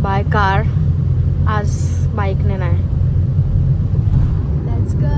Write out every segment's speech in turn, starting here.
By car, आज बाईकने नाही. Let's go.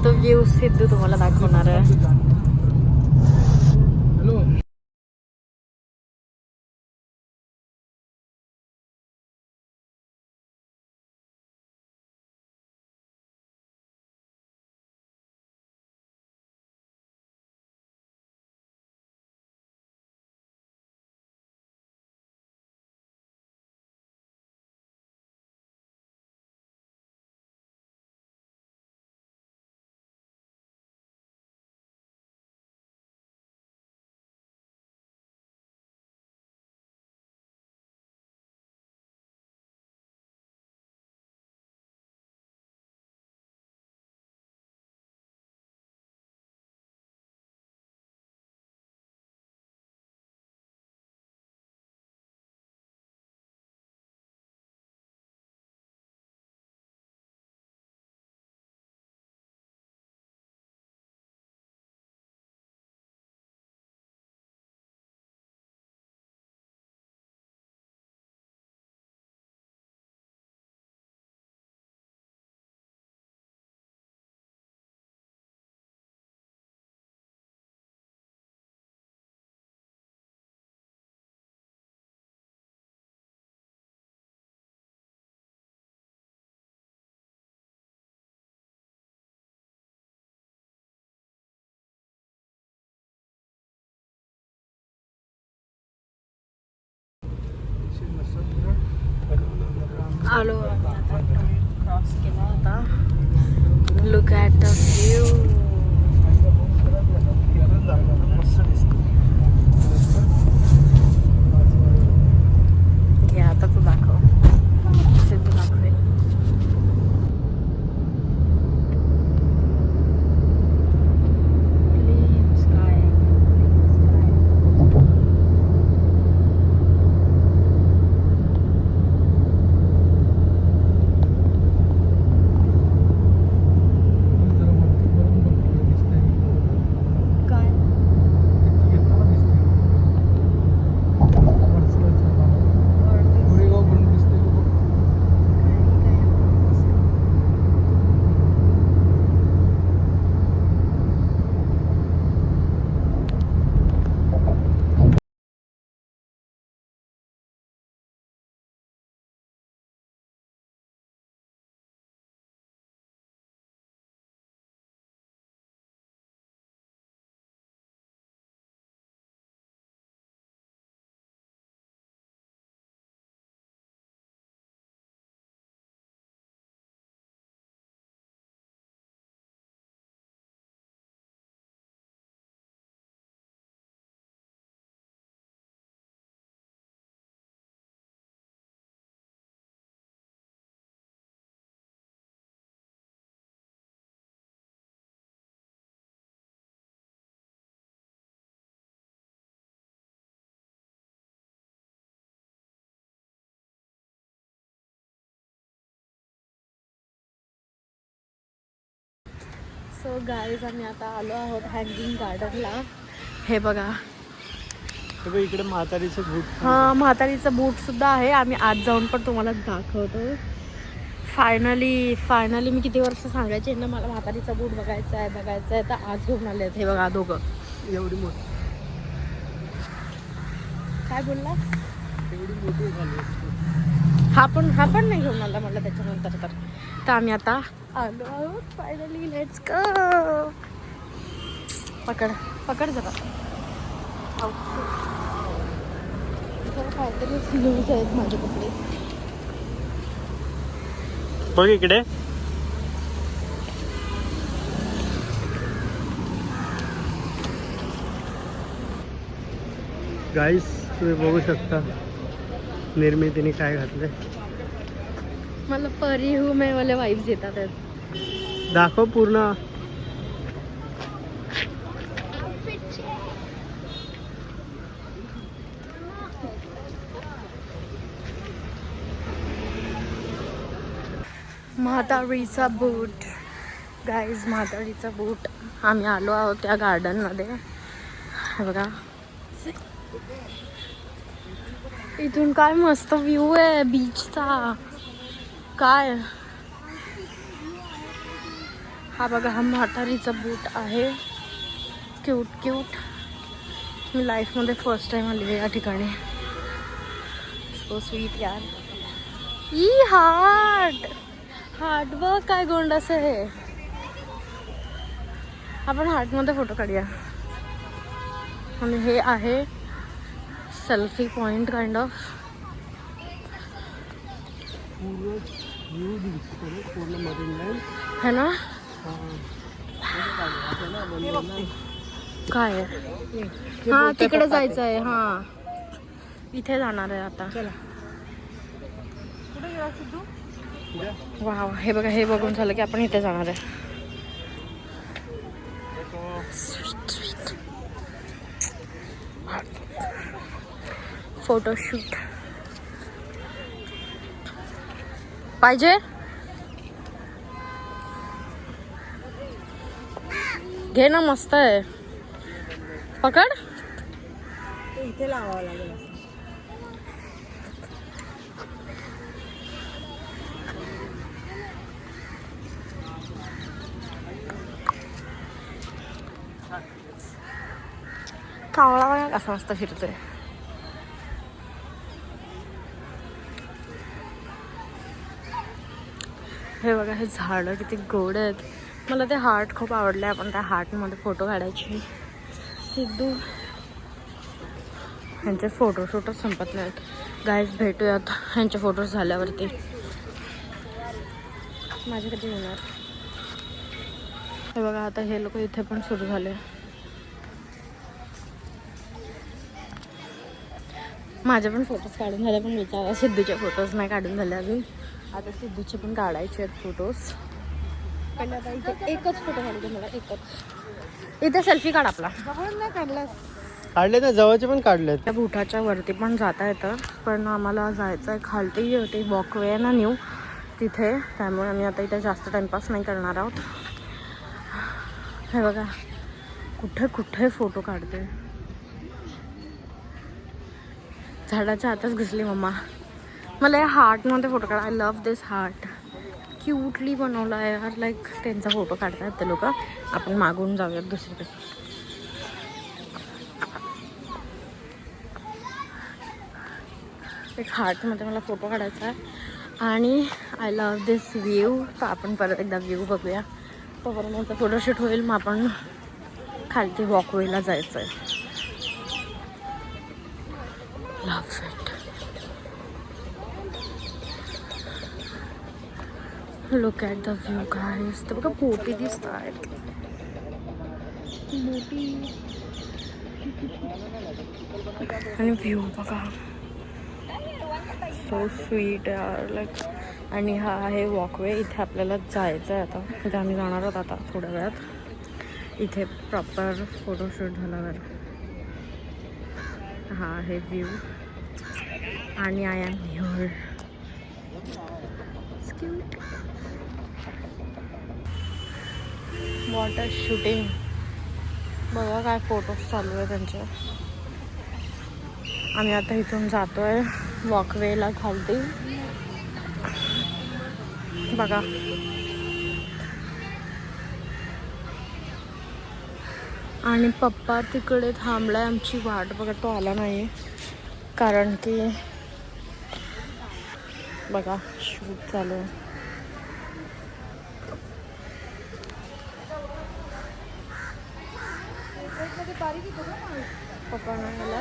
तो व्ह्यू सिद्धू तुम्हाला दाखवणार आहे. आलो क्रॉस केला होता. Look at the view. घे आता तू दाखव. सिद्धू दाखवेल. सो गाईज आम्ही आता आलो आहोत हँगिंग गार्डनला. हे बघा इकडे म्हातारीचं बूट. हां, म्हातारीचं बूट सुद्धा आहे. आम्ही आज जाऊन पण तुम्हाला दाखवतो. फायनली मी किती वर्ष सांगायचे ना मला म्हातारीचा बूट बघायचा आहे तर आज घेऊन आले आहेत. हे बघा दोघं. एवढी मोठी. काय बोलला? एवढी मोठी झाली. हा पण नाही घेऊन आला म्हटलं त्याच्यानंतर. तर आम्ही आता आलो आहोत फायनली. Let's go. पकड जरा. काहीतरी लूज आहेत माझे कपडे. बघ इकडे. गाईस तुम्ही बघू शकता निर्मितीने काय घातलंय मला परी हूँ मैं वाले वाईब्स येतात आहेत. दाखव पूर्ण. म्हातारीचा बूट गाईज, म्हातारीचा बूट. आम्ही आलो आहोत त्या गार्डनमध्ये. हे बघा, इथून काय मस्त व्ह्यू आहे बीचचा. काय हा बघा, हा म्हातारीचा बूट आहे. Cute cute. मी लाईफमध्ये फर्स्ट टाइम आली आहे या ठिकाणी. सो स्वीट यार. ई हार्ट, हार्ट बघ काय गोंडस आहे. आपण हार्टमध्ये फोटो काढूया. आणि हे आहे सेल्फी पॉइंट काइंड ऑफ. पूर्ण मरीन लाईन है ना. काय आहे? हा तिकडे जायचं आहे. हा इथे जाणार आहे आता. चला. वाव, हे बघा, हे बघून झालं की आपण इथे जाणार आहे. फोटोशूट पाहिजे. घे ना, मस्त आहे. पकड. इथे लावावं लागेल. कावळा बघा कसा मस्त फिरतोय. हे बघा, हे झाडं किती गोड आहेत. मला ते हार्ट खूप आवडले. आपण त्या हार्टमध्ये फोटो काढायचे. सिद्धू ह्यांचे फोटोशूटच संपत नाहीत. गाईज, भेटूयात ह्यांचे फोटोज झाल्यावरती. माझे कधी होणार. हे बघा, आता हे लोक इथे पण सुरू झाले. माझे पण फोटोज काढून झाले, पण विचारा सिद्धूचे फोटोज नाही काढून झाले अजून. आता सिद्धूचे पण काढायचे आहेत फोटोज. पहिले आता इथे एकच फोटो काढू दे मला, एकच. इथे सेल्फी काढ आपला. नाही काढलास. काढले ना, जवळचे पण काढलेत. त्या बुटाच्या वरती पण जाता येतं, पण आम्हाला जायचं आहे खालती. होते वॉकवे आहे ना न्यू तिथे. त्यामुळे आम्ही आता इथे जास्त टाइमपास नाही करणार आहोत. हे बघा, कुठे कुठे फोटो काढते. झाडाच्या आतच घुसली मम्मा. मला या हार्टमध्ये फोटो काढा. I love this heart. Cutely बनवला आहे यार. लाईक त्यांचा फोटो काढतात ते लोक. आपण मागून जाऊयात दुसरीकडे. एक हार्टमध्ये मला फोटो काढायचा आहे. आणि आय लव्ह दिस व्ह्यू. तर आपण परत एकदा व्ह्यू बघूया. तोपर्यंत आमचा फोटोशूट होईल. मग आपण खालती वॉकवेला जायचं आहे. Love it. Look at the view guys. तर बघा, बोटी दिसत आहेत. बोटी आणि व्ह्यू बघा. सो स्वीट यार. लाईक, आणि हा आहे वॉकवे. इथे आपल्याला जायचं आहे आता. इथे आम्ही जाणार आहोत आता थोड्या वेळात. इथे प्रॉपर फोटोशूट झाल्यावर. हा आहे व्ह्यू. आणि I am here. Water shooting बघा, काय फोटोज चालू आहे त्यांचे. आम्ही आता इथून जातोय वॉकवेला खालती. बघा, आणि पप्पा तिकडे थांबलाय आमची वाट बघत. तो आला नाही कारण की बघा शूट चालू आहे. पप्पा नाही आला.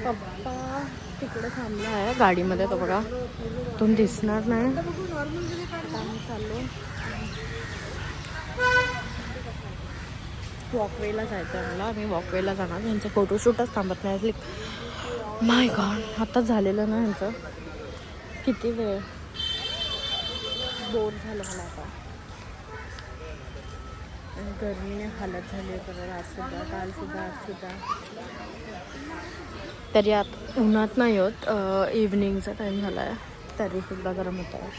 पप्पा तिकडे थांबला आहे गाडीमध्ये. तो बघा, तो दिसणार नाही. आम्ही चाललो वॉकवेला जायचं आहे मला. आम्ही वॉकवेला जाणार. यांचं फोटोशूटच थांबत नाही. माय गॉड, आता झालेलं ना ह्यांचं. किती वेळ बोर झालं मला आता. आणि गरमीने हालत झाली आहे आजसुद्धा, कालसुद्धा, आजसुद्धा. तरी आत उन्हात नाही होत, इव्हनिंगचा टाईम झाला आहे तरीसुद्धा गरम होत आहे.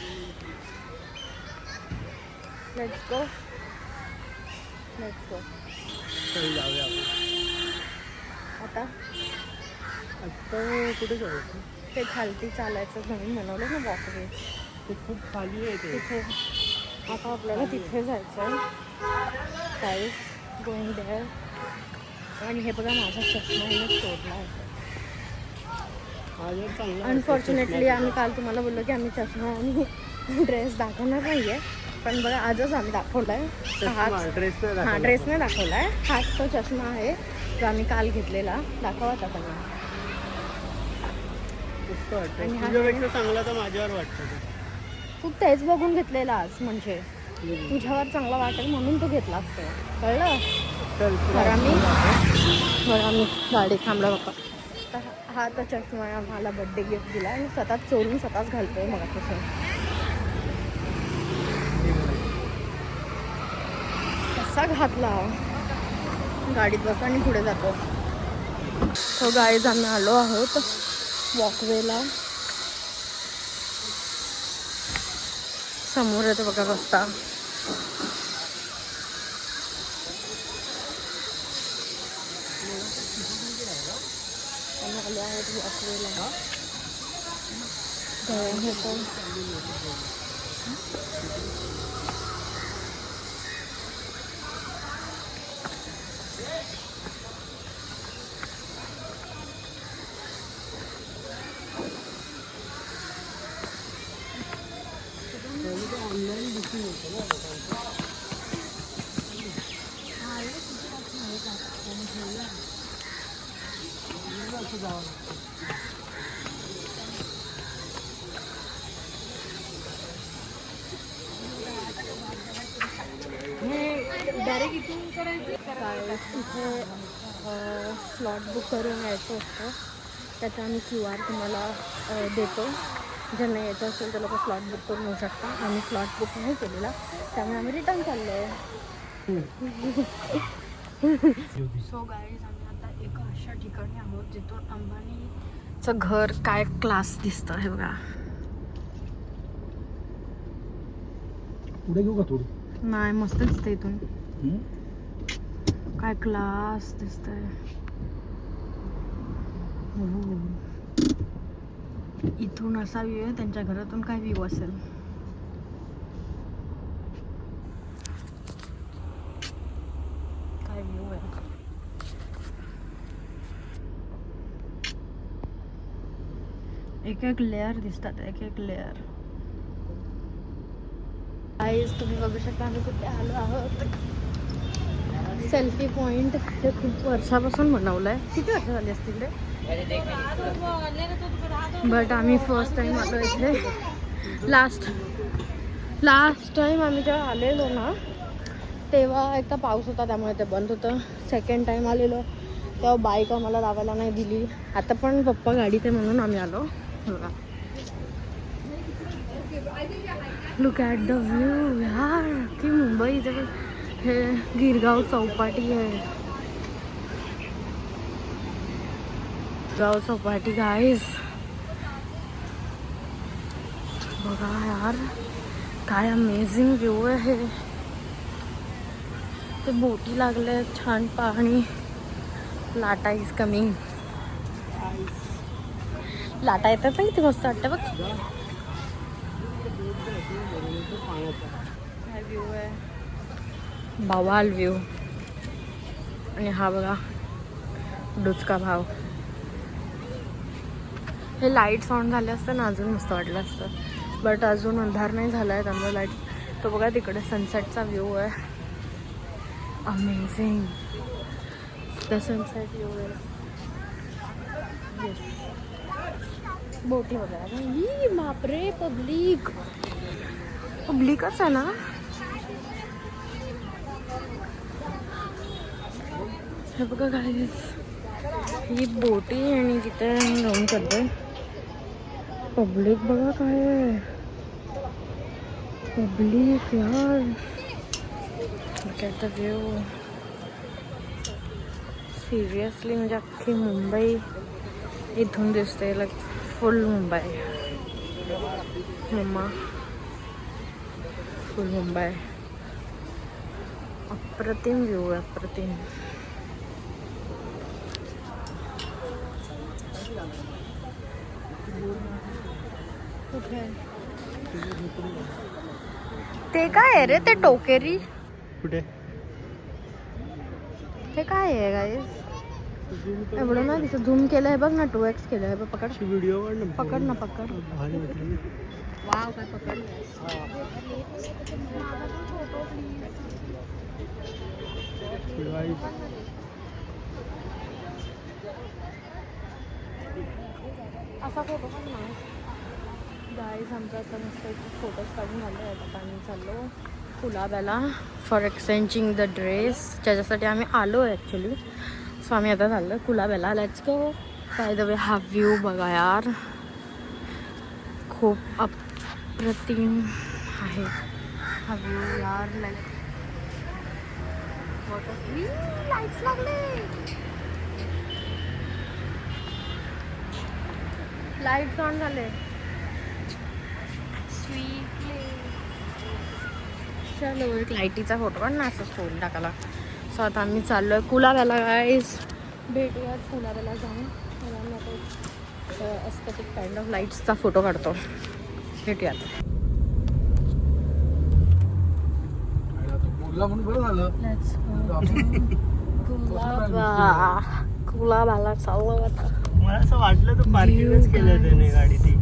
Let's go. जाऊया आता आता कुठे जायचं? ते खालती चालायचं नवीन बनवलं ना वॉकवे, ते खूप खाली आहे ते. तिथे आता आपल्याला तिथे जायचं आहे. Guys going there. आणि हे बघा माझा चष्मा हिने तोडला आहे. अनफॉर्च्युनेटली आम्ही काल तुम्हाला बोललो की आम्ही चष्मा आणि ड्रेस दाखवणार नाही आहे, पण बघा आजच आम्ही दाखवला आहे. हां, ड्रेस नाही दाखवला आहे. हाच तो चष्मा आहे जो आम्ही काल घेतलेला. दाखवा आता त्यांना. आणि तुझ्यापेक्षा चांगला तर माझ्यावर वाटतं. तू तेच बघून घेतलेला आज, म्हणजे तुझ्यावर चांगला वाटेल म्हणून तू घेतला असतो, कळलं? बरं आम्ही गाडी थांबला बाप्पा. तर हा तर चष्मा आम्हाला बड्डे गिफ्ट दिला आणि स्वतःच चोरून स्वतःच घालतोय. मग तसं कसा घातला. गाडीत बसतो आणि पुढे जातो. तो गाडीत आम्ही आलो आहोत वॉकवेला. समोर येतो बघा रस्ता. आम्ही आलो आहोत वॉकवेला. ऑनलाईन बुकिंग होतं ना डायरेक्ट इथून करायचं. काय इथे स्लॉट बुक करून यायचं असतं. त्याचा आम्ही QR तुम्हाला देतो. ज्यांना यायचं असेल तर लोक स्लॉट बुक करून येऊ शकता. आम्ही स्लॉट बुक नाही केलेला, त्यामुळे आम्ही रिटर्न चाललो आहे. सो गाईज, आम्ही आता एका अशा ठिकाणी आहोत जिथून अंबानीचं घर काय क्लास दिसतं. हे बघा. पुढे घेऊ का थोडी? नाही, मस्त दिसतं इथून. काय क्लास दिसतंय. इथून असा व्ह्यू आहे. त्यांच्या घरातून काय व्ह्यू असेल. काय व्ह्यू आहे. एक एक लेअर दिसतात, एक एक लेअर. गाईज तुम्ही बघू शकता आम्ही कुठे आलो आहोत. Selfie point. हे खूप वर्षापासून बनवलं आहे. किती वर्ष झाली असतील ते. बट आम्ही फर्स्ट टाइम आलो इथे. लास्ट टाइम आम्ही जेव्हा आलेलो ना तेव्हा एकदा पाऊस होता, त्यामुळे ते बंद होतं. सेकंड टाइम आलेलो तेव्हा बाईक आम्हाला लावायला नाही दिली. आता पण पप्पा गाडीत आहे म्हणून आम्ही आलो. बघा, लुक ॲट द व्ह्यू यार. की मुंबई इथे पण हे गिरगाव चौपाटी आहे. गाव चौपाटी गाईज. बघा यार, काय अमेझिंग व्ह्यू आहे. ते बोटी लागले, छान पाणी. लाटा इज कमिंग. लाटा येतात ना, किती मस्त वाटतं बघ. काय व्ह्यू आहे, बवाल व्ह्यू. आणि हा बघा डुचका भाव. हे लाईट्स ऑन झाले असतं ना अजून मस्त वाटलं असतं, बट अजून अंधार नाही झाला आहे त्यामुळे लाईट. तो बघा तिकडे सनसेटचा व्ह्यू आहे. अमेझिंग. द सनसेट व्ह्यू आहे. येस, बोटी वगैरे. ही बापरे, पब्लिकच आहे ना. हे बघा गाईज, ही बोटी आणि तिथे राहून करतोय. पब्लिक बघा काय आहे. पब्लिक यार. Look at the view. Seriously म्हणजे अख्खी मुंबई इथून दिसते. Like full Mumbai. मम्मा फुल मुंबई. अप्रतिम व्ह्यू आहे. अप्रतिम. ते काय आहे रे ते टोकेरी? कुठे हे काय आहे गाईस? एवढं ना तिथं झूम केलं आहे बघ ना. 2x केलं आहे बघ. पकड व्हिडिओ पकड ना पकड. भारी वाटलं. वाव काय पकड. असा फोटो पण नाही. गाईज आमचा आता मस्त एक फोटोज काढून आलो आहे. आता आम्ही चाललो कुलाब्याला फॉर एक्सचेंजिंग द ड्रेस, ज्याच्यासाठी आम्ही आलो आहे ॲक्च्युली. सो आम्ही आता चाललो कुलाब्याला. Let's go. By the way हा व्ह्यू बघा यार, खूप अप्रतिम आहे हा व्ह्यू यार. लाईक लाईट्स लागले. लाईट्स ऑन झाले. चलो एक लाईटीचा फोटो पण ना असं स्टोरी टाकायला. सो आता आम्ही चाललो आहे कुलाब्याला गाईज. भेटूयात कुलाब्याला जाऊन. आणि आम्ही आता एस्थेटिक काइंड ऑफ लाईट्सचा फोटो काढतो. भेटूयात. लेट्स कुलाब्याला चाललो आता. मला असं वाटलं तर पार्किंगच केलं त्याने गाडी. ती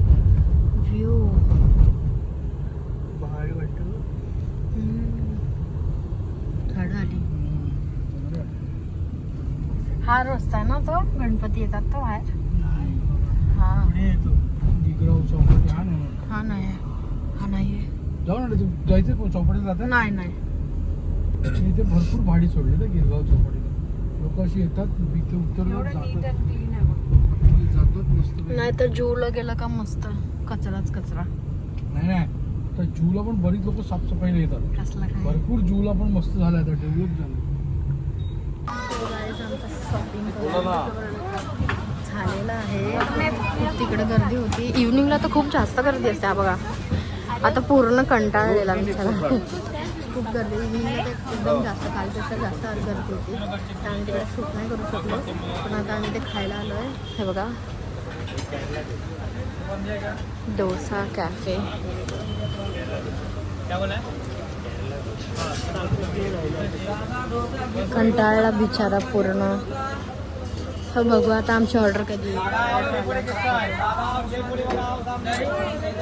व्ह्यू भारी वाटतं. झाडं आली. हा रस्ता आहे ना तो गणपती येतात तो बाहेर. हा पुढे येतो हा नाही हा नाही आहे. जाऊ ना तू जायचं चौपाटीला जातात. नाही नाही इथे भरपूर भाडी सोडली तर गिरगाव चौपाटीला. लोक अशी येतात इथे उत्तर जातात मस्त. नाही तर जूला गेलं का मस्त कचराच कचरा. नाही नाही तर जूला पण बरीच लोक साफसफाईला येतात. कसला काय भरपूर जूला पण मस्त झालं आता डेव्हलप झालं. शॉपिंग झालेलं आहे. खूप तिकडे गर्दी होती. इव्हनिंगला तर खूप जास्त गर्दी असते. हा बघा आता पूर्ण कंटाळलेला बिचारा. खूप गर्दी इव्हनिंगला तर एकदम जास्त. कालपेक्षा जास्त गर्दी होती. आम्ही तिकडे शूट नाही करू शकलो. पण आता आम्ही ते खायला आलो आहे. हे बघा डोसा कॅफे. कंटाळला बिचारा पूर्ण. हो बघू आता आमची ऑर्डर कधी.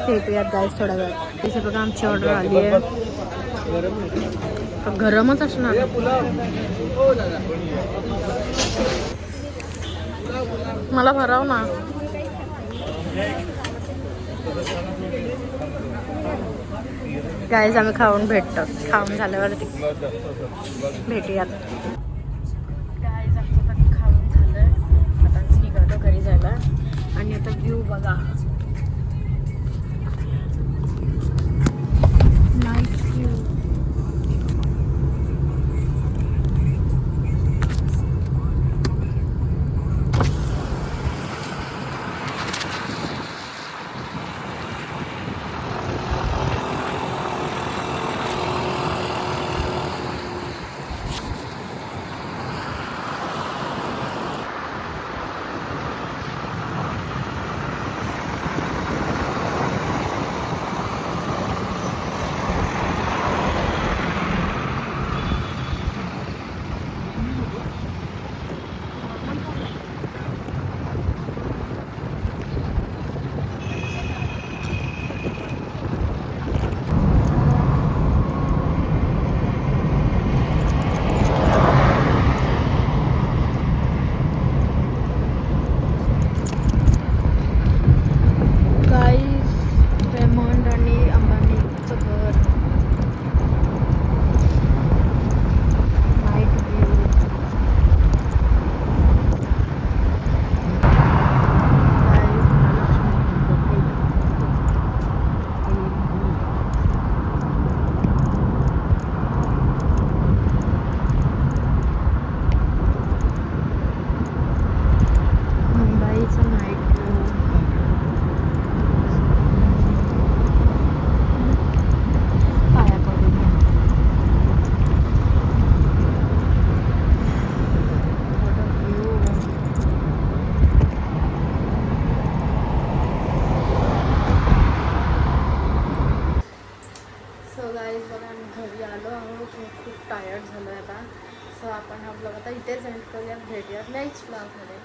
भेटूयात गाईस थोड्या वेळात. तिथे बघा आमची ऑर्डर आली आहे. गरमच असणार. मला भराव ना. गाईस आम्ही खाऊन भेटतो. खाऊन झाल्यावरती भेटूयात. गाईस आमचं आता खाऊन झालं. आता निघालो घरी जायला. आणि आता व्ह्यू बघा. Night view.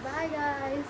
Bye guys.